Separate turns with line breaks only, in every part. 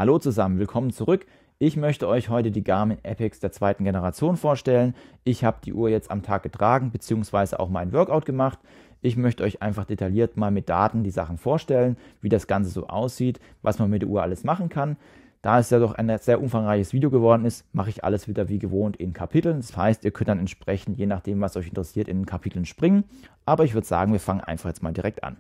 Hallo zusammen, willkommen zurück. Ich möchte euch heute die Garmin Epix der zweiten Generation vorstellen. Ich habe die Uhr jetzt am Tag getragen bzw. auch mein Workout gemacht. Ich möchte euch einfach detailliert mal mit Daten die Sachen vorstellen, wie das Ganze so aussieht, was man mit der Uhr alles machen kann. Da es ja doch ein sehr umfangreiches Video geworden ist, mache ich alles wieder wie gewohnt in Kapiteln. Das heißt, ihr könnt dann entsprechend, je nachdem was euch interessiert, in den Kapiteln springen. Aber ich würde sagen, wir fangen einfach jetzt mal direkt an.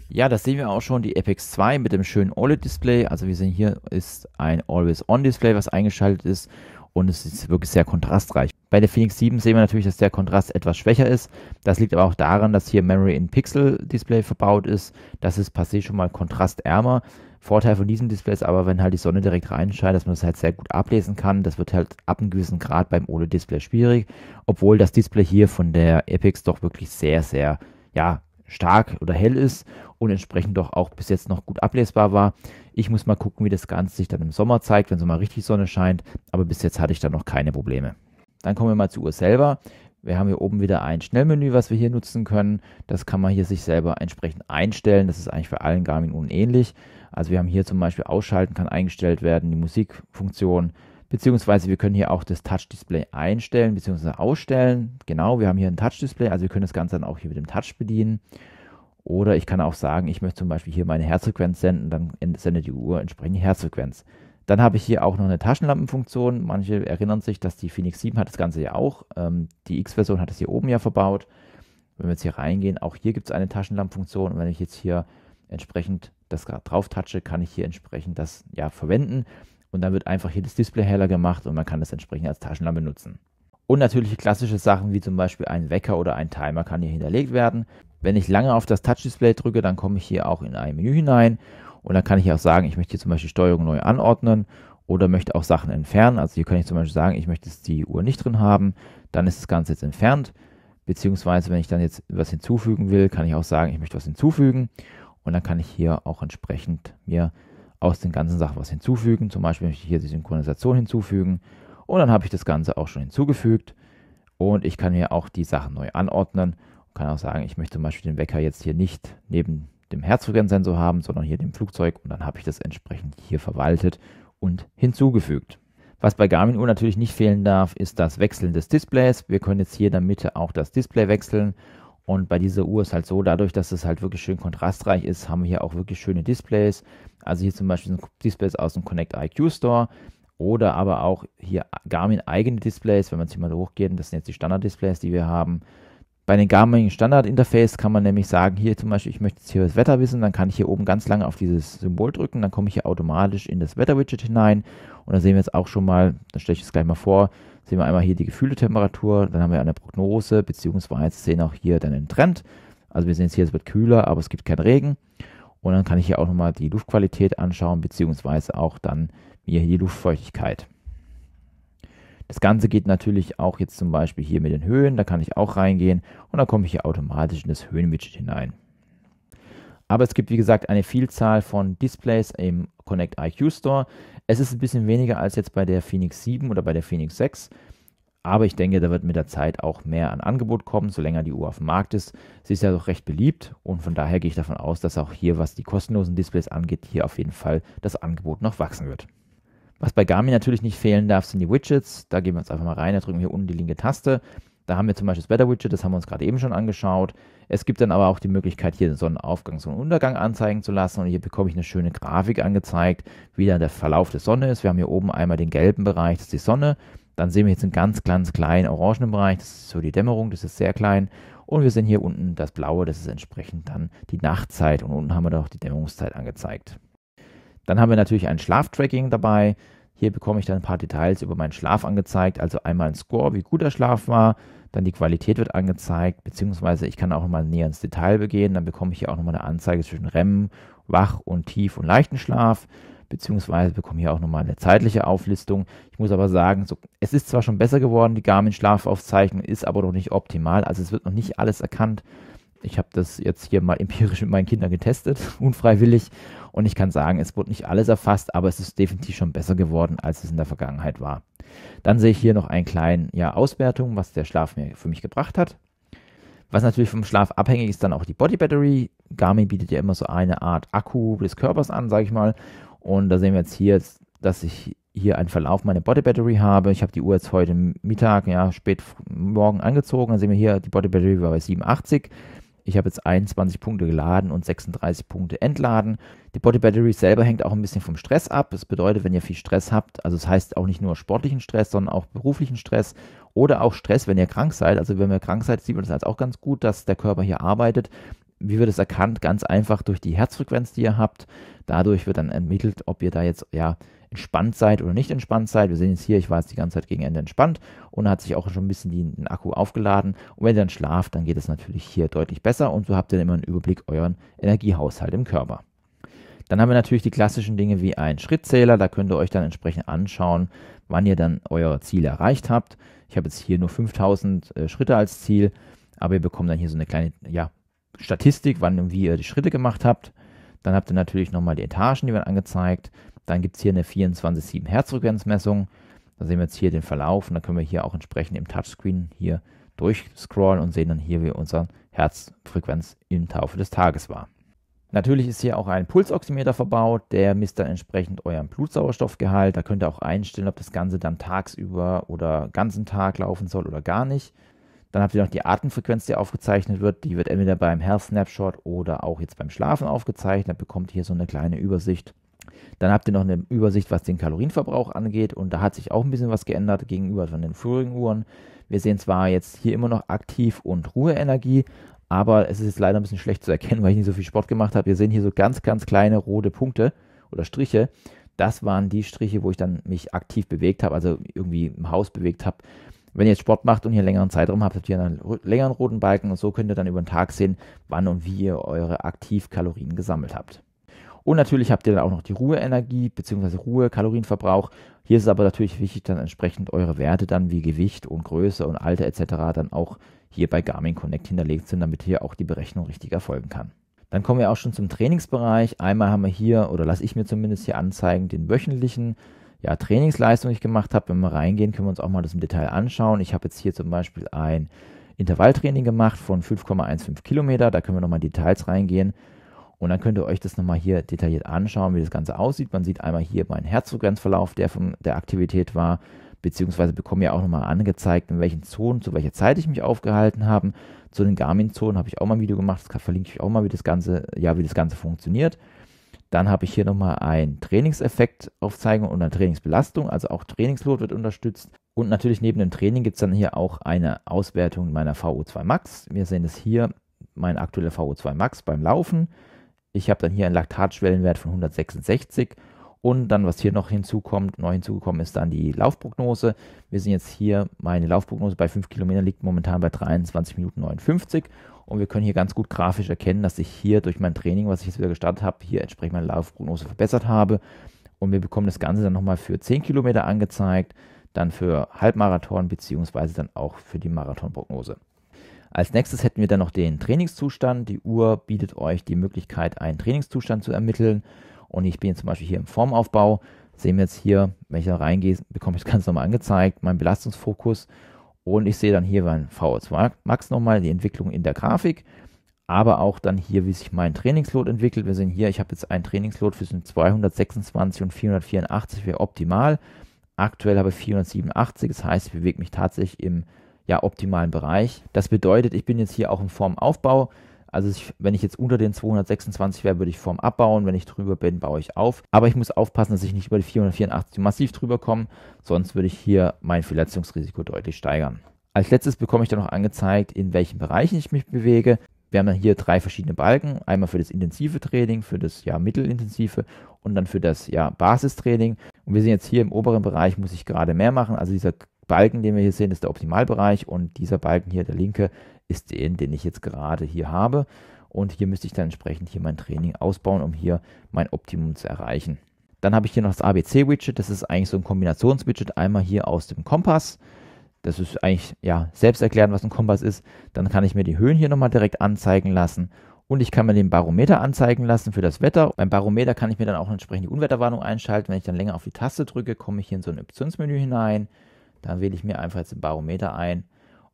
Ja, das sehen wir auch schon, die Epix 2 mit dem schönen OLED-Display. Also wir sehen hier ist ein Always-On-Display, was eingeschaltet ist und es ist wirklich sehr kontrastreich. Bei der Fenix 7 sehen wir natürlich, dass der Kontrast etwas schwächer ist. Das liegt aber auch daran, dass hier Memory-in-Pixel-Display verbaut ist. Das ist per se schon mal kontrastärmer. Vorteil von diesem Display ist aber, wenn halt die Sonne direkt reinscheint, dass man das halt sehr gut ablesen kann. Das wird halt ab einem gewissen Grad beim OLED-Display schwierig, obwohl das Display hier von der Epix doch wirklich sehr, sehr, ja, stark oder hell ist und entsprechend doch auch bis jetzt noch gut ablesbar war. Ich muss mal gucken, wie das Ganze sich dann im Sommer zeigt, wenn so mal richtig Sonne scheint, aber bis jetzt hatte ich da noch keine Probleme. Dann kommen wir mal zur Uhr selber. Wir haben hier oben wieder ein Schnellmenü, was wir hier nutzen können. Das kann man hier sich selber entsprechend einstellen. Das ist eigentlich für allen Garmin-Uhren ähnlich. Also wir haben hier zum Beispiel Ausschalten kann eingestellt werden, die Musikfunktion, beziehungsweise wir können hier auch das Touch-Display einstellen bzw. ausstellen. Genau, wir haben hier ein Touch-Display, also wir können das Ganze dann auch hier mit dem Touch bedienen. Oder ich kann auch sagen, ich möchte zum Beispiel hier meine Herzfrequenz senden, dann sendet die Uhr entsprechend die Herzfrequenz. Dann habe ich hier auch noch eine Taschenlampenfunktion. Manche erinnern sich, dass die Fenix 7 hat das Ganze ja auch. Die X-Version hat es hier oben ja verbaut. Wenn wir jetzt hier reingehen, auch hier gibt es eine Taschenlampenfunktion. Und wenn ich jetzt hier entsprechend das drauf touche, kann ich hier entsprechend das ja verwenden. Und dann wird einfach hier das Display heller gemacht und man kann das entsprechend als Taschenlampe nutzen. Und natürlich klassische Sachen wie zum Beispiel ein Wecker oder ein Timer kann hier hinterlegt werden. Wenn ich lange auf das Touch-Display drücke, dann komme ich hier auch in ein Menü hinein und dann kann ich auch sagen, ich möchte hier zum Beispiel Steuerung neu anordnen oder möchte auch Sachen entfernen. Also hier kann ich zum Beispiel sagen, ich möchte jetzt die Uhr nicht drin haben, dann ist das Ganze jetzt entfernt. Beziehungsweise wenn ich dann jetzt was hinzufügen will, kann ich auch sagen, ich möchte was hinzufügen und dann kann ich hier auch entsprechend mir aus den ganzen Sachen was hinzufügen. Zum Beispiel möchte ich hier die Synchronisation hinzufügen und dann habe ich das Ganze auch schon hinzugefügt und ich kann mir auch die Sachen neu anordnen und kann auch sagen, ich möchte zum Beispiel den Wecker jetzt hier nicht neben dem Herzfrequenzsensor haben, sondern hier dem Flugzeug und dann habe ich das entsprechend hier verwaltet und hinzugefügt. Was bei Garmin-Uhr natürlich nicht fehlen darf, ist das Wechseln des Displays. Wir können jetzt hier in der Mitte auch das Display wechseln. Und bei dieser Uhr ist halt so, dadurch, dass es halt wirklich schön kontrastreich ist, haben wir hier auch wirklich schöne Displays. Also hier zum Beispiel sind Displays aus dem Connect IQ Store oder aber auch hier Garmin eigene Displays, wenn man sich mal hochgeht, das sind jetzt die Standard-Displays, die wir haben. Bei den Garmin Standard-Interface kann man nämlich sagen, hier zum Beispiel, ich möchte jetzt hier das Wetter wissen, dann kann ich hier oben ganz lange auf dieses Symbol drücken, dann komme ich hier automatisch in das Wetter-Widget hinein und da sehen wir jetzt auch schon mal, dann stelle ich es gleich mal vor, sehen wir einmal hier die gefühlte Temperatur, dann haben wir eine Prognose, beziehungsweise sehen auch hier dann den Trend. Also wir sehen jetzt hier, es wird kühler, aber es gibt keinen Regen. Und dann kann ich hier auch nochmal die Luftqualität anschauen, beziehungsweise auch dann mir hier die Luftfeuchtigkeit. Das Ganze geht natürlich auch jetzt zum Beispiel hier mit den Höhen, da kann ich auch reingehen und dann komme ich hier automatisch in das Höhenwidget hinein. Aber es gibt, wie gesagt, eine Vielzahl von Displays im Connect IQ Store. Es ist ein bisschen weniger als jetzt bei der Fenix 7 oder bei der Fenix 6. Aber ich denke, da wird mit der Zeit auch mehr an Angebot kommen, so länger die Uhr auf dem Markt ist. Sie ist ja doch recht beliebt und von daher gehe ich davon aus, dass auch hier, was die kostenlosen Displays angeht, hier auf jeden Fall das Angebot noch wachsen wird. Was bei Garmin natürlich nicht fehlen darf, sind die Widgets. Da gehen wir jetzt einfach mal rein, da drücken wir hier unten die linke Taste. Da haben wir zum Beispiel das Wetter-Widget, das haben wir uns gerade eben schon angeschaut. Es gibt dann aber auch die Möglichkeit, hier den Sonnenaufgang, Sonnenuntergang anzeigen zu lassen. Und hier bekomme ich eine schöne Grafik angezeigt, wie dann der Verlauf der Sonne ist. Wir haben hier oben einmal den gelben Bereich, das ist die Sonne. Dann sehen wir jetzt einen ganz kleinen orangenen Bereich, das ist so die Dämmerung, das ist sehr klein. Und wir sehen hier unten das Blaue, das ist entsprechend dann die Nachtzeit. Und unten haben wir doch die Dämmerungszeit angezeigt. Dann haben wir natürlich ein Schlaftracking dabei. Hier bekomme ich dann ein paar Details über meinen Schlaf angezeigt, also einmal ein Score, wie gut der Schlaf war, dann die Qualität wird angezeigt, beziehungsweise ich kann auch nochmal näher ins Detail begehen, dann bekomme ich hier auch nochmal eine Anzeige zwischen REM, Wach- und Tief- und leichten Schlaf, beziehungsweise bekomme hier auch nochmal eine zeitliche Auflistung. Ich muss aber sagen, es ist zwar schon besser geworden, die Garmin-Schlafaufzeichnung ist aber noch nicht optimal, also es wird noch nicht alles erkannt. Ich habe das jetzt hier mal empirisch mit meinen Kindern getestet, unfreiwillig. Und ich kann sagen, es wurde nicht alles erfasst, aber es ist definitiv schon besser geworden, als es in der Vergangenheit war. Dann sehe ich hier noch einen kleinen Auswertung, was der Schlaf für mich gebracht hat. Was natürlich vom Schlaf abhängig ist, dann auch die Body Battery. Garmin bietet ja immer so eine Art Akku des Körpers an, sage ich mal. Und da sehen wir jetzt hier, dass ich hier einen Verlauf meiner Body Battery habe. Ich habe die Uhr jetzt heute Mittag, ja, spät morgen angezogen. Dann sehen wir hier, die Body Battery war bei 87. Ich habe jetzt 21 Punkte geladen und 36 Punkte entladen. Die Body Battery selber hängt auch ein bisschen vom Stress ab. Das bedeutet, wenn ihr viel Stress habt, also das heißt auch nicht nur sportlichen Stress, sondern auch beruflichen Stress oder auch Stress, wenn ihr krank seid. Also wenn ihr krank seid, sieht man das als auch ganz gut, dass der Körper hier arbeitet. Wie wird es erkannt? Ganz einfach durch die Herzfrequenz, die ihr habt. Dadurch wird dann ermittelt, ob ihr da jetzt entspannt seid oder nicht entspannt seid. Wir sehen jetzt hier, ich war jetzt die ganze Zeit gegen Ende entspannt und hat sich auch schon ein bisschen den Akku aufgeladen. Und wenn ihr dann schlaft, dann geht es natürlich hier deutlich besser und so habt ihr dann immer einen Überblick euren Energiehaushalt im Körper. Dann haben wir natürlich die klassischen Dinge wie einen Schrittzähler. Da könnt ihr euch dann entsprechend anschauen, wann ihr dann euer Ziel erreicht habt. Ich habe jetzt hier nur 5000 Schritte als Ziel, aber ihr bekommt dann hier so eine kleine Statistik, wann und wie ihr die Schritte gemacht habt. Dann habt ihr natürlich nochmal die Etagen, die werden angezeigt. Dann gibt es hier eine 24/7 Herzfrequenzmessung. Da sehen wir jetzt hier den Verlauf und dann können wir hier auch entsprechend im Touchscreen hier durchscrollen und sehen dann hier, wie unsere Herzfrequenz im Laufe des Tages war. Natürlich ist hier auch ein Pulsoximeter verbaut, der misst dann entsprechend euren Blutsauerstoffgehalt. Da könnt ihr auch einstellen, ob das Ganze dann tagsüber oder ganzen Tag laufen soll oder gar nicht. Dann habt ihr noch die Atemfrequenz, die aufgezeichnet wird. Die wird entweder beim Health Snapshot oder auch jetzt beim Schlafen aufgezeichnet. Da bekommt ihr hier so eine kleine Übersicht. Dann habt ihr noch eine Übersicht, was den Kalorienverbrauch angeht. Und da hat sich auch ein bisschen was geändert gegenüber von den vorigen Uhren. Wir sehen zwar jetzt hier immer noch Aktiv- und Ruheenergie, aber es ist jetzt leider ein bisschen schlecht zu erkennen, weil ich nicht so viel Sport gemacht habe. Wir sehen hier so ganz, ganz kleine rote Punkte oder Striche. Das waren die Striche, wo ich dann mich aktiv bewegt habe, also irgendwie im Haus bewegt habe. Wenn ihr jetzt Sport macht und hier einen längeren Zeitraum habt, habt ihr einen längeren roten Balken und so könnt ihr dann über den Tag sehen, wann und wie ihr eure Aktivkalorien gesammelt habt. Und natürlich habt ihr dann auch noch die Ruheenergie bzw. Ruhekalorienverbrauch. Hier ist es aber natürlich wichtig, dann entsprechend eure Werte dann wie Gewicht und Größe und Alter etc. dann auch hier bei Garmin Connect hinterlegt sind, damit hier auch die Berechnung richtig erfolgen kann. Dann kommen wir auch schon zum Trainingsbereich. Einmal haben wir hier, oder lasse ich mir zumindest hier anzeigen, den wöchentlichen Trainingsleistung, die ich gemacht habe. Wenn wir reingehen, können wir uns auch mal das im Detail anschauen. Ich habe jetzt hier zum Beispiel ein Intervalltraining gemacht von 5,15 Kilometer. Da können wir nochmal in Details reingehen. Und dann könnt ihr euch das nochmal hier detailliert anschauen, wie das Ganze aussieht. Man sieht einmal hier meinen Herzfrequenzverlauf, der von der Aktivität war, beziehungsweise bekomme ja auch nochmal angezeigt, in welchen Zonen, zu welcher Zeit ich mich aufgehalten habe. Zu den Garmin-Zonen habe ich auch mal ein Video gemacht, das verlinke ich auch mal, wie das Ganze funktioniert. Dann habe ich hier nochmal einen Trainingseffekt-Aufzeigung und eine Trainingsbelastung, also auch Trainingsload wird unterstützt. Und natürlich neben dem Training gibt es dann hier auch eine Auswertung meiner VO2 Max. Wir sehen das hier, mein aktueller VO2 Max beim Laufen. Ich habe dann hier einen Laktatschwellenwert von 166 und dann, was hier noch hinzugekommen ist, dann die Laufprognose. Wir sehen jetzt hier, meine Laufprognose bei 5 Kilometern liegt momentan bei 23 Minuten 59 und wir können hier ganz gut grafisch erkennen, dass ich hier durch mein Training, was ich jetzt wieder gestartet habe, hier entsprechend meine Laufprognose verbessert habe und wir bekommen das Ganze dann nochmal für 10 Kilometer angezeigt, dann für Halbmarathon beziehungsweise dann auch für die Marathonprognose. Als nächstes hätten wir dann noch den Trainingszustand. Die Uhr bietet euch die Möglichkeit, einen Trainingszustand zu ermitteln. Und ich bin jetzt zum Beispiel hier im Formaufbau. Sehen wir jetzt hier, wenn ich da reingehe, bekomme ich das Ganze nochmal angezeigt, meinen Belastungsfokus. Und ich sehe dann hier mein VO2 Max nochmal, die Entwicklung in der Grafik. Aber auch dann hier, wie sich mein Trainingsload entwickelt. Wir sehen hier, ich habe jetzt einen Trainingsload zwischen 226 und 484, wäre optimal. Aktuell habe ich 487, das heißt, ich bewege mich tatsächlich im optimalen Bereich. Das bedeutet, ich bin jetzt hier auch im Formaufbau. Also wenn ich jetzt unter den 226 wäre, würde ich Form abbauen. Wenn ich drüber bin, baue ich auf. Aber ich muss aufpassen, dass ich nicht über die 484 massiv drüber komme. Sonst würde ich hier mein Verletzungsrisiko deutlich steigern. Als letztes bekomme ich dann noch angezeigt, in welchen Bereichen ich mich bewege. Wir haben dann hier 3 verschiedene Balken. Einmal für das intensive Training, für das mittelintensive und dann für das Basistraining. Und wir sehen jetzt hier im oberen Bereich, muss ich gerade mehr machen. Also dieser Balken, den wir hier sehen, ist der Optimalbereich und dieser Balken hier, der linke, ist den ich jetzt gerade hier habe. Und hier müsste ich dann entsprechend hier mein Training ausbauen, um hier mein Optimum zu erreichen. Dann habe ich hier noch das ABC-Widget, das ist eigentlich so ein Kombinationswidget, einmal hier aus dem Kompass. Das ist eigentlich selbst erklären, was ein Kompass ist. Dann kann ich mir die Höhen hier nochmal direkt anzeigen lassen. Und ich kann mir den Barometer anzeigen lassen für das Wetter. Beim Barometer kann ich mir dann auch entsprechend die Unwetterwarnung einschalten. Wenn ich dann länger auf die Taste drücke, komme ich hier in so ein Optionsmenü hinein. Da wähle ich mir einfach jetzt den Barometer ein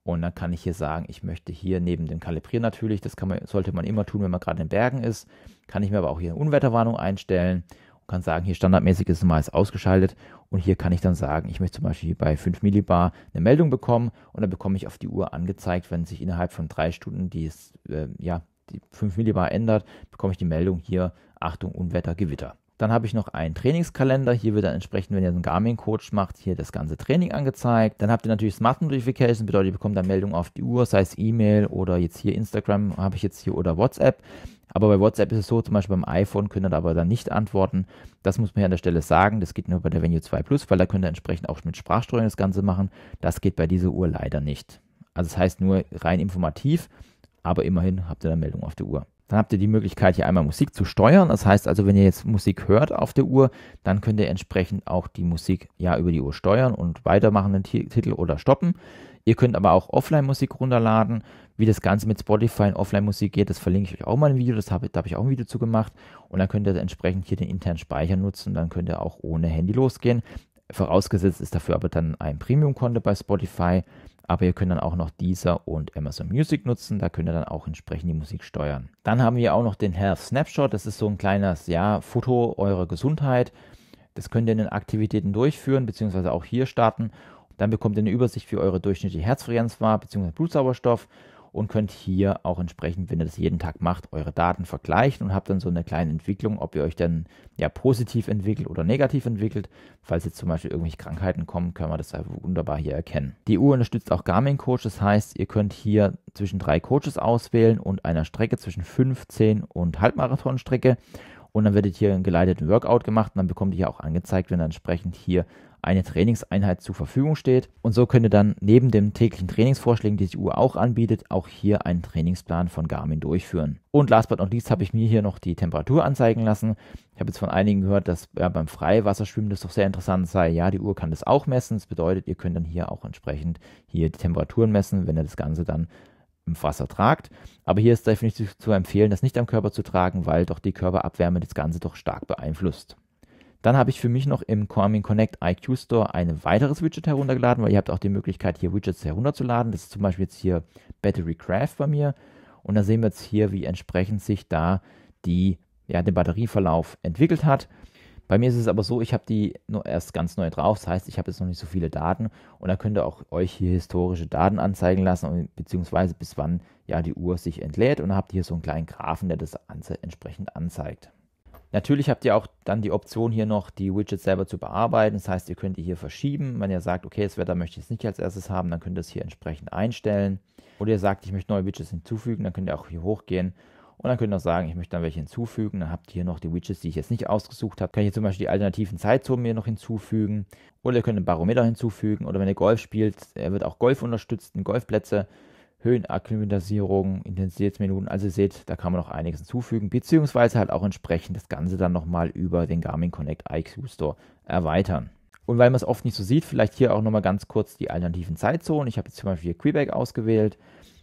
Und dann kann ich hier sagen, ich möchte hier neben dem Kalibrieren natürlich, das sollte man immer tun, wenn man gerade in den Bergen ist, kann ich mir aber auch hier eine Unwetterwarnung einstellen und kann sagen, hier standardmäßig ist es mal ausgeschaltet und hier kann ich dann sagen, ich möchte zum Beispiel bei 5 Millibar eine Meldung bekommen und dann bekomme ich auf die Uhr angezeigt, wenn sich innerhalb von 3 Stunden die 5 Millibar ändert, bekomme ich die Meldung hier, Achtung, Unwetter, Gewitter. Dann habe ich noch einen Trainingskalender. Hier wird dann entsprechend, wenn ihr einen Garmin-Coach macht, hier das ganze Training angezeigt. Dann habt ihr natürlich Smart Notifications, bedeutet, ihr bekommt dann Meldungen auf die Uhr, sei es E-Mail oder jetzt hier Instagram habe ich jetzt hier oder WhatsApp. Aber bei WhatsApp ist es so, zum Beispiel beim iPhone könnt ihr da aber dann nicht antworten. Das muss man hier an der Stelle sagen. Das geht nur bei der Venue 2 Plus, weil da könnt ihr entsprechend auch mit Sprachsteuerung das Ganze machen. Das geht bei dieser Uhr leider nicht. Also das heißt nur rein informativ, aber immerhin habt ihr da Meldung auf der Uhr. Dann habt ihr die Möglichkeit, hier einmal Musik zu steuern. Das heißt also, wenn ihr jetzt Musik hört auf der Uhr, dann könnt ihr entsprechend auch die Musik über die Uhr steuern und weitermachen den Titel oder stoppen. Ihr könnt aber auch Offline-Musik runterladen. Wie das Ganze mit Spotify und Offline-Musik geht, das verlinke ich euch auch mal im Video. Da habe ich auch ein Video zu gemacht. Und dann könnt ihr entsprechend hier den internen Speicher nutzen. Dann könnt ihr auch ohne Handy losgehen. Vorausgesetzt ist dafür aber dann ein Premium-Konto bei Spotify. Aber ihr könnt dann auch noch Deezer und Amazon Music nutzen. Da könnt ihr dann auch entsprechend die Musik steuern. Dann haben wir auch noch den Health Snapshot. Das ist so ein kleines Foto eurer Gesundheit. Das könnt ihr in den Aktivitäten durchführen, beziehungsweise auch hier starten. Dann bekommt ihr eine Übersicht, wie eure durchschnittliche Herzfrequenz war, beziehungsweise Blutsauerstoff. Und könnt hier auch entsprechend, wenn ihr das jeden Tag macht, eure Daten vergleichen und habt dann so eine kleine Entwicklung, ob ihr euch dann positiv entwickelt oder negativ entwickelt. Falls jetzt zum Beispiel irgendwelche Krankheiten kommen, können wir das wunderbar hier erkennen. Die Uhr unterstützt auch Garmin Coach, das heißt, ihr könnt hier zwischen 3 Coaches auswählen und einer Strecke zwischen 5, 10 und Halbmarathonstrecke. Und dann werdet hier einen geleiteten Workout gemacht und dann bekommt ihr hier auch angezeigt, wenn dann entsprechend hier eine Trainingseinheit zur Verfügung steht. Und so könnt ihr dann neben den täglichen Trainingsvorschlägen, die die Uhr auch anbietet, auch hier einen Trainingsplan von Garmin durchführen. Und last but not least habe ich mir hier noch die Temperatur anzeigen lassen. Ich habe jetzt von einigen gehört, dass beim Freiwasserschwimmen das doch sehr interessant sei. Ja, die Uhr kann das auch messen. Das bedeutet, ihr könnt dann hier auch entsprechend hier die Temperaturen messen, wenn ihr das Ganze dann im Wasser tragt. Aber hier ist definitiv zu empfehlen, das nicht am Körper zu tragen, weil doch die Körperabwärme das Ganze doch stark beeinflusst. Dann habe ich für mich noch im Garmin Connect IQ Store ein weiteres Widget heruntergeladen, weil ihr habt auch die Möglichkeit, hier Widgets herunterzuladen. Das ist zum Beispiel jetzt hier Battery Craft bei mir. Und da sehen wir jetzt hier, wie entsprechend sich da der Batterieverlauf entwickelt hat. Bei mir ist es aber so, ich habe die nur erst ganz neu drauf. Das heißt, ich habe jetzt noch nicht so viele Daten. Und dann könnt ihr auch euch hier historische Daten anzeigen lassen, beziehungsweise bis wann die Uhr sich entlädt. Und dann habt ihr hier so einen kleinen Graphen, der das Ganze entsprechend anzeigt. Natürlich habt ihr auch dann die Option hier noch, die Widgets selber zu bearbeiten. Das heißt, ihr könnt die hier verschieben. Wenn ihr sagt, okay, das Wetter möchte ich jetzt nicht als erstes haben, dann könnt ihr es hier entsprechend einstellen. Oder ihr sagt, ich möchte neue Widgets hinzufügen, dann könnt ihr auch hier hochgehen. Und dann könnt ihr auch sagen, ich möchte dann welche hinzufügen. Dann habt ihr hier noch die Widgets, die ich jetzt nicht ausgesucht habe. Kann ich hier zum Beispiel die alternativen Zeitzonen mir noch hinzufügen. Oder ihr könnt einen Barometer hinzufügen. Oder wenn ihr Golf spielt, wird auch Golf unterstützt, Golfplätze. Höhenakklimatisierung, Intensitätsminuten, also ihr seht, da kann man noch einiges hinzufügen, beziehungsweise halt auch entsprechend das Ganze dann nochmal über den Garmin Connect IQ Store erweitern. Und weil man es oft nicht so sieht, vielleicht hier auch nochmal ganz kurz die alternativen Zeitzonen. Ich habe jetzt zum Beispiel hier Quebec ausgewählt,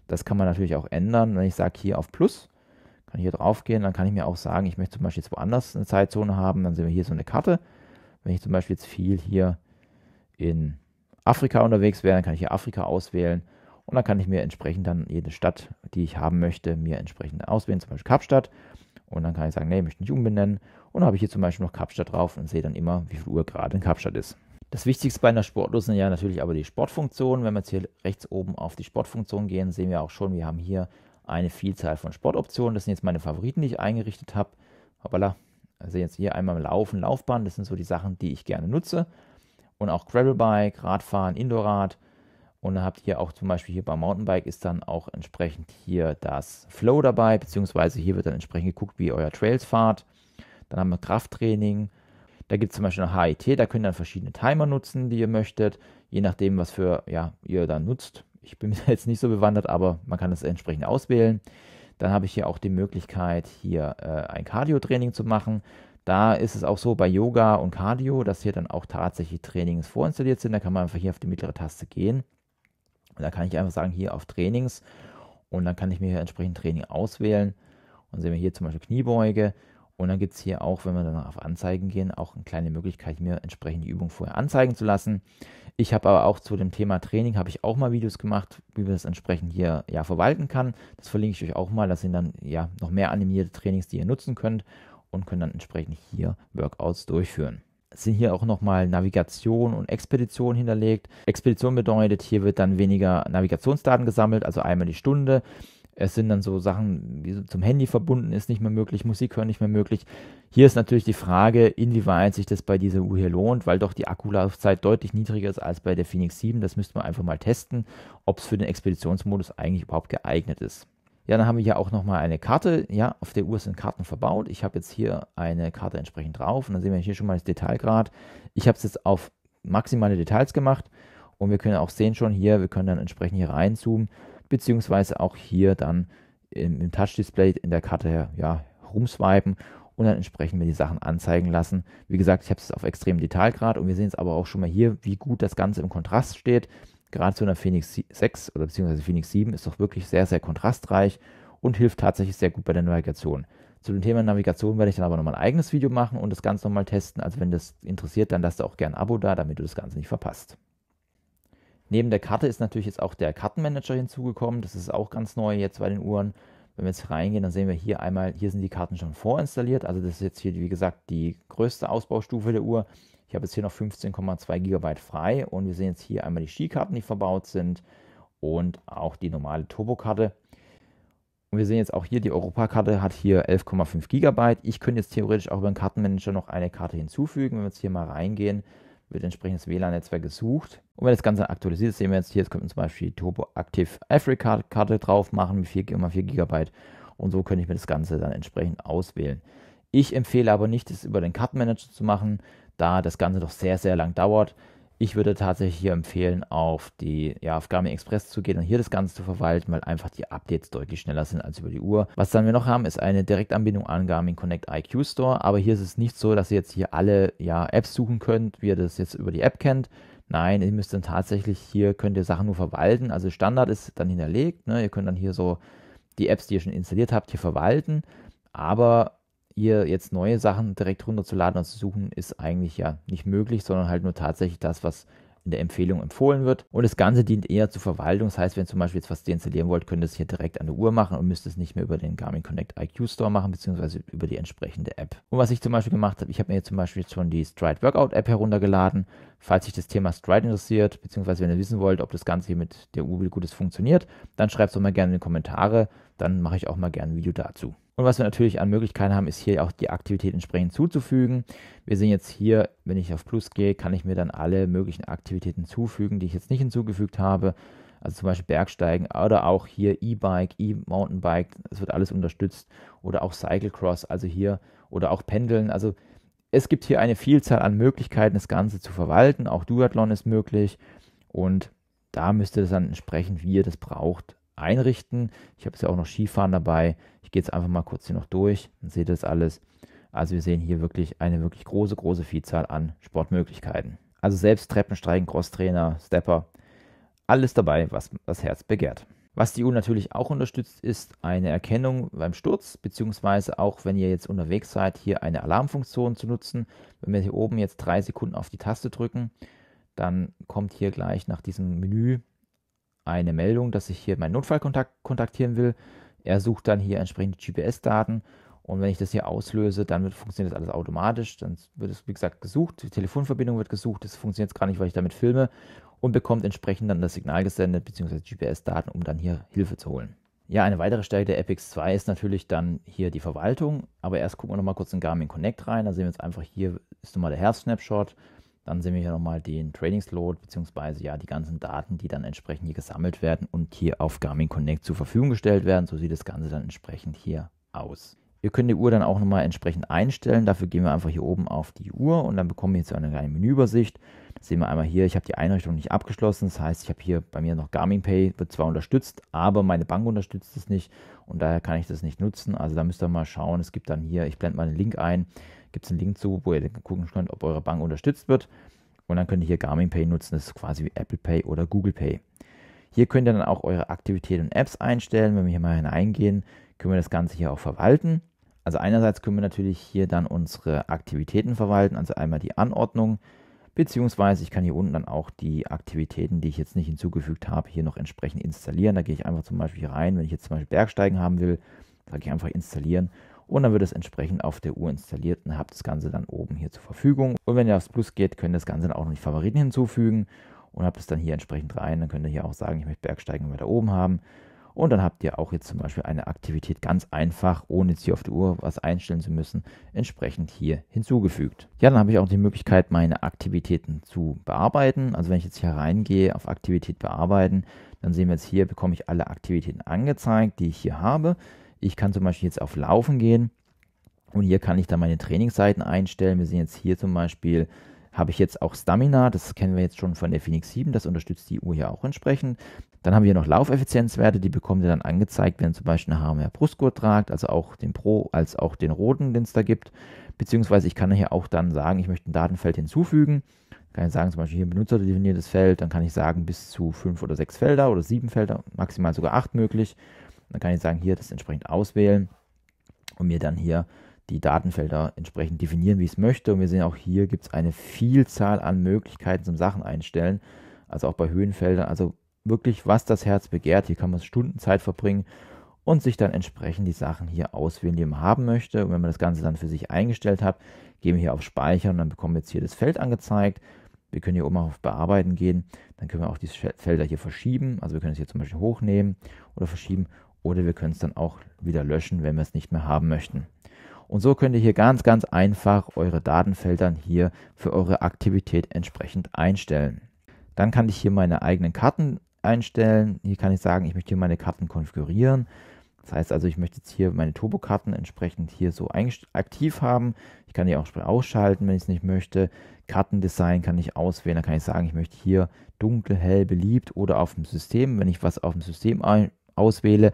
das kann man natürlich auch ändern. Wenn ich sage hier auf Plus, kann ich hier drauf gehen, dann kann ich mir auch sagen, ich möchte zum Beispiel jetzt woanders eine Zeitzone haben, dann sehen wir hier so eine Karte. Wenn ich zum Beispiel jetzt viel hier in Afrika unterwegs wäre, dann kann ich hier Afrika auswählen. Und dann kann ich mir entsprechend dann jede Stadt, die ich haben möchte, mir entsprechend auswählen, zum Beispiel Kapstadt. Und dann kann ich sagen, nee, ich möchte nicht umbenennen. Und dann habe ich hier zum Beispiel noch Kapstadt drauf und sehe dann immer, wie viel Uhr gerade in Kapstadt ist. Das Wichtigste bei einer Sportuhr sind ja natürlich aber die Sportfunktionen. Wenn wir jetzt hier rechts oben auf die Sportfunktion gehen, sehen wir auch schon, wir haben hier eine Vielzahl von Sportoptionen. Das sind jetzt meine Favoriten, die ich eingerichtet habe. Hoppala, also jetzt hier einmal Laufen, Laufbahn. Das sind so die Sachen, die ich gerne nutze. Und auch Gravelbike, Radfahren, Indoorrad. Und dann habt ihr auch zum Beispiel hier beim Mountainbike ist dann auch entsprechend hier das Flow dabei, beziehungsweise hier wird dann entsprechend geguckt, wie ihr euer Trails fahrt. Dann haben wir Krafttraining. Da gibt es zum Beispiel noch HIIT, da könnt ihr dann verschiedene Timer nutzen, die ihr möchtet, je nachdem, was für ihr dann nutzt. Ich bin jetzt nicht so bewandert, aber man kann das entsprechend auswählen. Dann habe ich hier auch die Möglichkeit, hier ein Cardio-Training zu machen. Da ist es auch so bei Yoga und Cardio, dass hier dann auch tatsächlich Trainings vorinstalliert sind. Da kann man einfach hier auf die mittlere Taste gehen. Und da kann ich einfach sagen, hier auf Trainings und dann kann ich mir hier entsprechend Training auswählen und sehen wir hier zum Beispiel Kniebeuge Und dann gibt es hier auch, wenn wir dann auf Anzeigen gehen, auch eine kleine Möglichkeit, mir entsprechend die Übung vorher anzeigen zu lassen. Ich habe aber auch zu dem Thema Training, habe ich auch mal Videos gemacht, wie man das entsprechend hier verwalten kann. Das verlinke ich euch auch mal. Das sind dann noch mehr animierte Trainings, die ihr nutzen könnt und könnt dann entsprechend hier Workouts durchführen. Es sind hier auch nochmal Navigation und Expedition hinterlegt. Expedition bedeutet, hier wird dann weniger Navigationsdaten gesammelt, also einmal die Stunde. Es sind dann so Sachen, wie zum Handy verbunden ist nicht mehr möglich, Musik hören nicht mehr möglich. Hier ist natürlich die Frage, inwieweit sich das bei dieser Uhr hier lohnt, weil doch die Akkulaufzeit deutlich niedriger ist als bei der Fenix 7. Das müsste man einfach mal testen, ob es für den Expeditionsmodus eigentlich überhaupt geeignet ist. Ja, dann haben wir hier auch nochmal eine Karte. Ja, auf der Uhr sind Karten verbaut. Ich habe jetzt hier eine Karte entsprechend drauf und dann sehen wir hier schon mal das Detailgrad. Ich habe es jetzt auf maximale Details gemacht und wir können auch sehen schon hier, wir können dann entsprechend hier reinzoomen, beziehungsweise auch hier dann im Touch-Display in der Karte rumswipen und dann entsprechend mir die Sachen anzeigen lassen. Wie gesagt, ich habe es auf extremem Detailgrad und wir sehen jetzt aber auch schon mal hier, wie gut das Ganze im Kontrast steht. Gerade zu einer Fenix 6 oder beziehungsweise Fenix 7 ist doch wirklich sehr, sehr kontrastreich und hilft tatsächlich sehr gut bei der Navigation. Zu dem Thema Navigation werde ich dann aber nochmal ein eigenes Video machen und das Ganze nochmal testen. Also wenn das interessiert, dann lasst auch gerne ein Abo da, damit du das Ganze nicht verpasst. Neben der Karte ist natürlich jetzt auch der Kartenmanager hinzugekommen. Das ist auch ganz neu jetzt bei den Uhren. Wenn wir jetzt reingehen, dann sehen wir hier einmal, hier sind die Karten schon vorinstalliert. Also das ist jetzt hier, wie gesagt, die größte Ausbaustufe der Uhr. Ich habe jetzt hier noch 15,2 GB frei und wir sehen jetzt hier einmal die Skikarten, die verbaut sind und auch die normale Turbokarte. Und wir sehen jetzt auch hier, die Europakarte hat hier 11,5 GB. Ich könnte jetzt theoretisch auch über den Kartenmanager noch eine Karte hinzufügen. Wenn wir jetzt hier mal reingehen, wird entsprechend das WLAN-Netzwerk gesucht. Und wenn das Ganze aktualisiert ist, sehen wir jetzt hier, jetzt könnte man zum Beispiel die Turbo Active Africa-Karte drauf machen mit 4 GB. Und so könnte ich mir das Ganze dann entsprechend auswählen. Ich empfehle aber nicht, das über den Kartenmanager zu machen, da das Ganze doch sehr, sehr lang dauert. Ich würde tatsächlich hier empfehlen, auf Garmin Express zu gehen und hier das Ganze zu verwalten, weil einfach die Updates deutlich schneller sind als über die Uhr. Was dann wir noch haben, ist eine Direktanbindung an Garmin Connect IQ Store, aber hier ist es nicht so, dass ihr jetzt hier alle Apps suchen könnt, wie ihr das jetzt über die App kennt. Nein, ihr müsst dann tatsächlich hier, könnt ihr Sachen nur verwalten, also Standard ist dann hinterlegt, ne? Ihr könnt dann hier so die Apps, die ihr schon installiert habt, hier verwalten, aber hier jetzt neue Sachen direkt runterzuladen und zu suchen, ist eigentlich nicht möglich, sondern halt nur tatsächlich das, was in der Empfehlung empfohlen wird. Und das Ganze dient eher zur Verwaltung. Das heißt, wenn ihr zum Beispiel jetzt was deinstallieren wollt, könnt ihr es hier direkt an der Uhr machen und müsst es nicht mehr über den Garmin Connect IQ Store machen, beziehungsweise über die entsprechende App. Und was ich zum Beispiel gemacht habe, ich habe mir jetzt zum Beispiel jetzt schon die Stride Workout App heruntergeladen. Falls sich das Thema Stride interessiert, beziehungsweise wenn ihr wissen wollt, ob das Ganze hier mit der Uhr gutes funktioniert, dann schreibt es doch mal gerne in die Kommentare. Dann mache ich auch mal gerne ein Video dazu. Und was wir natürlich an Möglichkeiten haben, ist hier auch die Aktivität entsprechend zuzufügen. Wir sehen jetzt hier, wenn ich auf Plus gehe, kann ich mir dann alle möglichen Aktivitäten zufügen, die ich jetzt nicht hinzugefügt habe. Also zum Beispiel Bergsteigen oder auch hier E-Bike, E-Mountainbike, das wird alles unterstützt. Oder auch Cyclecross, also hier, oder auch Pendeln. Also es gibt hier eine Vielzahl an Möglichkeiten, das Ganze zu verwalten. Auch Duathlon ist möglich und da müsst ihr das dann entsprechend, wie ihr das braucht, einrichten. Ich habe jetzt ja auch noch Skifahren dabei. Ich gehe jetzt einfach mal kurz hier noch durch, dann seht ihr das alles. Also wir sehen hier wirklich eine wirklich große, große Vielzahl an Sportmöglichkeiten. Also selbst Treppensteigen, Crosstrainer, Stepper, alles dabei, was das Herz begehrt. Was die Uhr natürlich auch unterstützt, ist eine Erkennung beim Sturz, beziehungsweise auch, wenn ihr jetzt unterwegs seid, hier eine Alarmfunktion zu nutzen. Wenn wir hier oben jetzt 3 Sekunden auf die Taste drücken, dann kommt hier gleich nach diesem Menü eine Meldung, dass ich hier meinen Notfallkontakt kontaktieren will. Er sucht dann hier entsprechend die GPS-Daten und wenn ich das hier auslöse, dann funktioniert das alles automatisch. Dann wird es, wie gesagt, gesucht, die Telefonverbindung wird gesucht, das funktioniert jetzt gar nicht, weil ich damit filme und bekommt entsprechend dann das Signal gesendet, beziehungsweise GPS-Daten, um dann hier Hilfe zu holen. Ja, eine weitere Stärke der FX2 ist natürlich dann hier die Verwaltung, aber erst gucken wir nochmal kurz in Garmin Connect rein, da sehen wir jetzt einfach, hier ist nochmal der Health-Snapshot. Dann sehen wir hier nochmal den Trainingsload, beziehungsweise die ganzen Daten, die dann entsprechend hier gesammelt werden und hier auf Garmin Connect zur Verfügung gestellt werden. So sieht das Ganze dann entsprechend hier aus. Wir können die Uhr dann auch nochmal entsprechend einstellen. Dafür gehen wir einfach hier oben auf die Uhr und dann bekommen wir jetzt eine kleine Menüübersicht. Das sehen wir einmal hier, ich habe die Einrichtung nicht abgeschlossen. Das heißt, ich habe hier bei mir noch Garmin Pay, wird zwar unterstützt, aber meine Bank unterstützt es nicht und daher kann ich das nicht nutzen. Also da müsst ihr mal schauen. Es gibt dann hier, ich blende mal einen Link ein, gibt es einen Link zu, wo ihr gucken könnt, ob eure Bank unterstützt wird. Und dann könnt ihr hier Garmin Pay nutzen, das ist quasi wie Apple Pay oder Google Pay. Hier könnt ihr dann auch eure Aktivitäten und Apps einstellen. Wenn wir hier mal hineingehen, können wir das Ganze hier auch verwalten. Also einerseits können wir natürlich hier dann unsere Aktivitäten verwalten, also einmal die Anordnung, beziehungsweise ich kann hier unten dann auch die Aktivitäten, die ich jetzt nicht hinzugefügt habe, hier noch entsprechend installieren. Da gehe ich einfach zum Beispiel hier rein, wenn ich jetzt zum Beispiel Bergsteigen haben will, sage ich einfach installieren und dann wird es entsprechend auf der Uhr installiert und habt das Ganze dann oben hier zur Verfügung. Und wenn ihr aufs Plus geht, könnt ihr das Ganze dann auch noch die Favoriten hinzufügen und habt es dann hier entsprechend rein. Dann könnt ihr hier auch sagen, ich möchte Bergsteigen weiter oben haben. Und dann habt ihr auch jetzt zum Beispiel eine Aktivität ganz einfach, ohne jetzt hier auf der Uhr was einstellen zu müssen, entsprechend hier hinzugefügt. Ja, dann habe ich auch die Möglichkeit, meine Aktivitäten zu bearbeiten. Also wenn ich jetzt hier reingehe auf Aktivität bearbeiten, dann sehen wir jetzt hier, bekomme ich alle Aktivitäten angezeigt, die ich hier habe. Ich kann zum Beispiel jetzt auf Laufen gehen und hier kann ich dann meine Trainingszeiten einstellen. Wir sehen jetzt hier zum Beispiel, habe ich jetzt auch Stamina, das kennen wir jetzt schon von der Phoenix 7, das unterstützt die Uhr hier auch entsprechend. Dann haben wir noch Laufeffizienzwerte, die bekommt ihr dann angezeigt, wenn ihr zum Beispiel einen HMR Brustgurt tragt, also auch den Pro, als auch den roten, den es da gibt. Beziehungsweise ich kann hier auch dann sagen, ich möchte ein Datenfeld hinzufügen. Kann ich sagen, zum Beispiel hier benutzerdefiniertes Feld, dann kann ich sagen bis zu 5 oder 6 Felder oder 7 Felder, maximal sogar 8 möglich. Dann kann ich sagen, hier das entsprechend auswählen und mir dann hier die Datenfelder entsprechend definieren, wie ich es möchte. Und wir sehen auch hier gibt es eine Vielzahl an Möglichkeiten zum Sachen einstellen, also auch bei Höhenfeldern, also wirklich, was das Herz begehrt. Hier kann man Stunden Zeit verbringen und sich dann entsprechend die Sachen hier auswählen, die man haben möchte. Und wenn man das Ganze dann für sich eingestellt hat, gehen wir hier auf Speichern und dann bekommen wir jetzt hier das Feld angezeigt. Wir können hier oben auf Bearbeiten gehen, dann können wir auch diese Felder hier verschieben. Also wir können es hier zum Beispiel hochnehmen oder verschieben oder wir können es dann auch wieder löschen, wenn wir es nicht mehr haben möchten. Und so könnt ihr hier ganz, ganz einfach eure Datenfelder hier für eure Aktivität entsprechend einstellen. Dann kann ich hier meine eigenen Karten einstellen. Hier kann ich sagen, ich möchte hier meine Karten konfigurieren. Das heißt also, ich möchte jetzt hier meine Turbokarten entsprechend hier so aktiv haben. Ich kann die auch ausschalten, wenn ich es nicht möchte. Kartendesign kann ich auswählen. Dann kann ich sagen, ich möchte hier dunkel, hell, beliebt oder auf dem System. Wenn ich was auf dem System auswähle,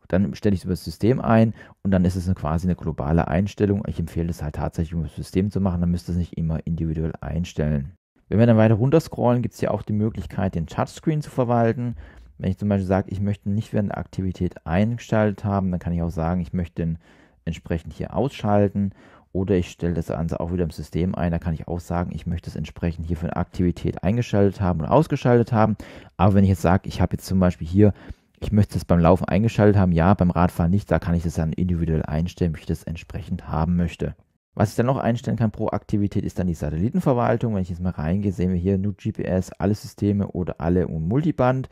dann stelle ich es über das System ein und dann ist es quasi eine globale Einstellung. Ich empfehle es halt tatsächlich über das System zu machen, dann müsst ihr es nicht immer individuell einstellen. Wenn wir dann weiter runter scrollen, gibt es ja auch die Möglichkeit, den Touchscreen zu verwalten. Wenn ich zum Beispiel sage, ich möchte nicht während der Aktivität eingeschaltet haben, dann kann ich auch sagen, ich möchte den entsprechend hier ausschalten oder ich stelle das Ganze auch wieder im System ein. Da kann ich auch sagen, ich möchte es entsprechend hier für eine Aktivität eingeschaltet haben oder ausgeschaltet haben. Aber wenn ich jetzt sage, ich habe jetzt zum Beispiel hier, ich möchte es beim Laufen eingeschaltet haben, ja, beim Radfahren nicht, da kann ich das dann individuell einstellen, wie ich das entsprechend haben möchte. Was ich dann noch einstellen kann pro Aktivität ist dann die Satellitenverwaltung. Wenn ich jetzt mal reingehe, sehen wir hier nur GPS, alle Systeme oder alle und Multiband.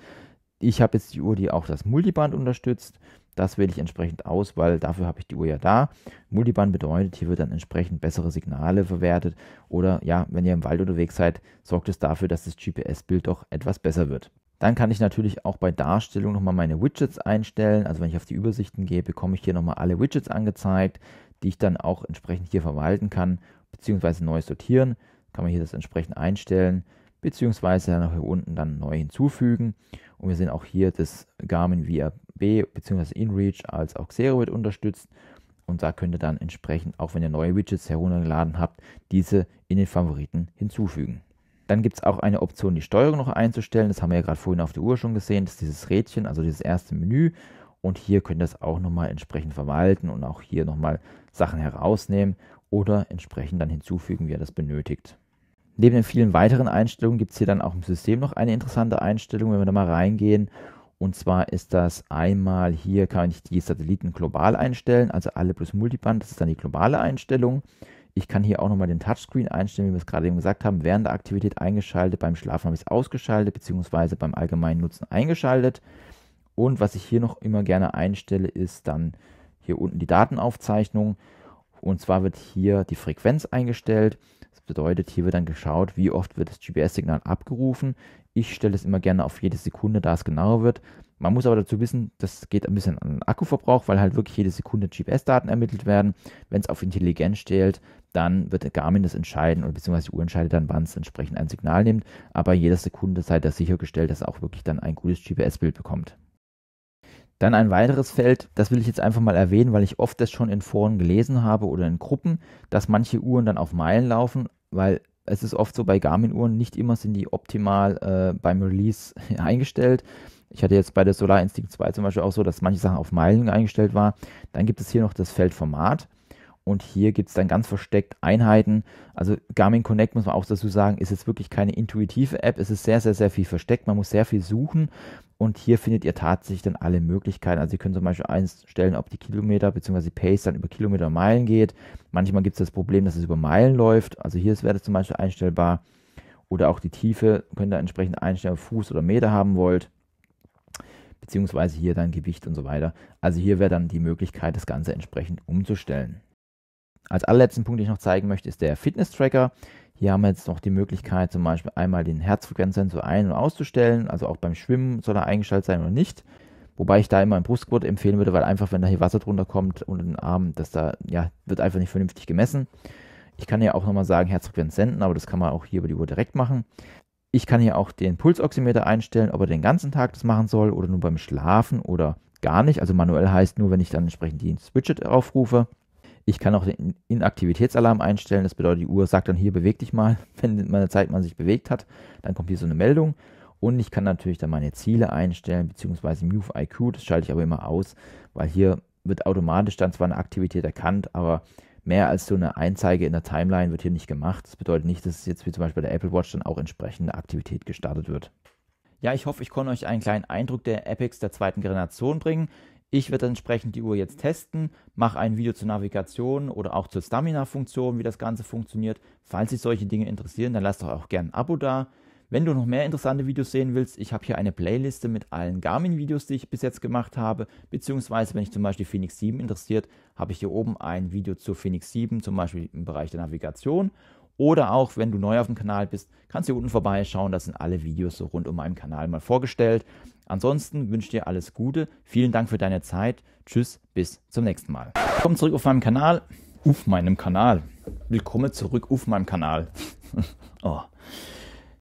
Ich habe jetzt die Uhr, die auch das Multiband unterstützt. Das wähle ich entsprechend aus, weil dafür habe ich die Uhr ja da. Multiband bedeutet, hier wird dann entsprechend bessere Signale verwertet. Oder ja, wenn ihr im Wald unterwegs seid, sorgt es dafür, dass das GPS-Bild doch etwas besser wird. Dann kann ich natürlich auch bei Darstellung nochmal meine Widgets einstellen. Also wenn ich auf die Übersichten gehe, bekomme ich hier nochmal alle Widgets angezeigt, die ich dann auch entsprechend hier verwalten kann, beziehungsweise neu sortieren. Kann man hier das entsprechend einstellen, beziehungsweise dann auch hier unten dann neu hinzufügen. Und wir sehen auch hier, dass Garmin VRB beziehungsweise InReach als auch Xero wird unterstützt. Und da könnt ihr dann entsprechend, auch wenn ihr neue Widgets heruntergeladen habt, diese in den Favoriten hinzufügen. Dann gibt es auch eine Option, die Steuerung noch einzustellen. Das haben wir ja gerade vorhin auf der Uhr schon gesehen. Das ist dieses Rädchen, also dieses erste Menü. Und hier könnt ihr das auch nochmal entsprechend verwalten und auch hier nochmal Sachen herausnehmen oder entsprechend dann hinzufügen, wie ihr das benötigt. Neben den vielen weiteren Einstellungen gibt es hier dann auch im System noch eine interessante Einstellung, wenn wir da mal reingehen. Und zwar ist das einmal, hier kann ich die Satelliten global einstellen, also alle plus Multiband, das ist dann die globale Einstellung. Ich kann hier auch nochmal den Touchscreen einstellen, wie wir es gerade eben gesagt haben, während der Aktivität eingeschaltet, beim Schlafen habe ich es ausgeschaltet, beziehungsweise beim allgemeinen Nutzen eingeschaltet. Und was ich hier noch immer gerne einstelle, ist dann hier unten die Datenaufzeichnung. Und zwar wird hier die Frequenz eingestellt. Das bedeutet, hier wird dann geschaut, wie oft wird das GPS-Signal abgerufen. Ich stelle es immer gerne auf jede Sekunde, da es genauer wird. Man muss aber dazu wissen, das geht ein bisschen an den Akkuverbrauch, weil halt wirklich jede Sekunde GPS-Daten ermittelt werden. Wenn es auf Intelligenz stellt, dann wird der Garmin das entscheiden oder beziehungsweise die Uhr entscheidet dann, wann es entsprechend ein Signal nimmt. Aber jede Sekunde seid ihr sichergestellt, dass er auch wirklich dann ein gutes GPS-Bild bekommt. Dann ein weiteres Feld, das will ich jetzt einfach mal erwähnen, weil ich oft das schon in Foren gelesen habe oder in Gruppen, dass manche Uhren dann auf Meilen laufen, weil es ist oft so bei Garmin-Uhren, nicht immer sind die optimal beim Release eingestellt. Ich hatte jetzt bei der Solar Instinct 2 zum Beispiel auch so, dass manche Sachen auf Meilen eingestellt waren. Dann gibt es hier noch das Feld Format. und hier gibt es dann ganz versteckt Einheiten. Also Garmin Connect, muss man auch dazu sagen, ist jetzt wirklich keine intuitive App. Es ist sehr, sehr, sehr viel versteckt. Man muss sehr viel suchen und hier findet ihr tatsächlich dann alle Möglichkeiten. Also ihr könnt zum Beispiel einstellen, ob die Kilometer bzw. Pace dann über Kilometer, Meilen geht. Manchmal gibt es das Problem, dass es über Meilen läuft. Also hier wäre das zum Beispiel einstellbar. Oder auch die Tiefe könnt ihr entsprechend einstellen, ob ihr Fuß oder Meter haben wollt. Beziehungsweise hier dann Gewicht und so weiter. Also hier wäre dann die Möglichkeit, das Ganze entsprechend umzustellen. Als allerletzten Punkt, den ich noch zeigen möchte, ist der Fitness-Tracker. Hier haben wir jetzt noch die Möglichkeit, zum Beispiel einmal den Herzfrequenzsensor ein- und auszustellen. Also auch beim Schwimmen soll er eingestellt sein oder nicht. Wobei ich da immer einen Brustgurt empfehlen würde, weil einfach, wenn da hier Wasser drunter kommt unter den Arm, das da, ja, wird einfach nicht vernünftig gemessen. Ich kann hier auch nochmal sagen, Herzfrequenz senden, aber das kann man auch hier über die Uhr direkt machen. Ich kann hier auch den Pulsoximeter einstellen, ob er den ganzen Tag das machen soll oder nur beim Schlafen oder gar nicht. Also manuell heißt nur, wenn ich dann entsprechend die Widget aufrufe. Ich kann auch den Inaktivitätsalarm einstellen. Das bedeutet, die Uhr sagt dann hier, beweg dich mal. Wenn in meiner Zeit man sich bewegt hat, dann kommt hier so eine Meldung. Und ich kann natürlich dann meine Ziele einstellen, beziehungsweise Move IQ. Das schalte ich aber immer aus, weil hier wird automatisch dann zwar eine Aktivität erkannt, aber mehr als so eine Einzeige in der Timeline wird hier nicht gemacht. Das bedeutet nicht, dass es jetzt wie zum Beispiel bei der Apple Watch dann auch entsprechende Aktivität gestartet wird. Ja, ich hoffe, ich konnte euch einen kleinen Eindruck der Epix der zweiten Generation bringen. Ich werde entsprechend die Uhr jetzt testen, mache ein Video zur Navigation oder auch zur Stamina-Funktion, wie das Ganze funktioniert. Falls dich solche Dinge interessieren, dann lasst doch auch gerne ein Abo da. Wenn du noch mehr interessante Videos sehen willst, ich habe hier eine Playliste mit allen Garmin-Videos, die ich bis jetzt gemacht habe, beziehungsweise wenn dich zum Beispiel Fenix 7 interessiert, habe ich hier oben ein Video zur Fenix 7, zum Beispiel im Bereich der Navigation. Oder auch, wenn du neu auf dem Kanal bist, kannst du hier unten vorbeischauen, das sind alle Videos so rund um meinen Kanal mal vorgestellt. Ansonsten wünsche ich dir alles Gute, vielen Dank für deine Zeit, tschüss, bis zum nächsten Mal. Willkommen zurück auf meinem Kanal, Willkommen zurück auf meinem Kanal. Oh.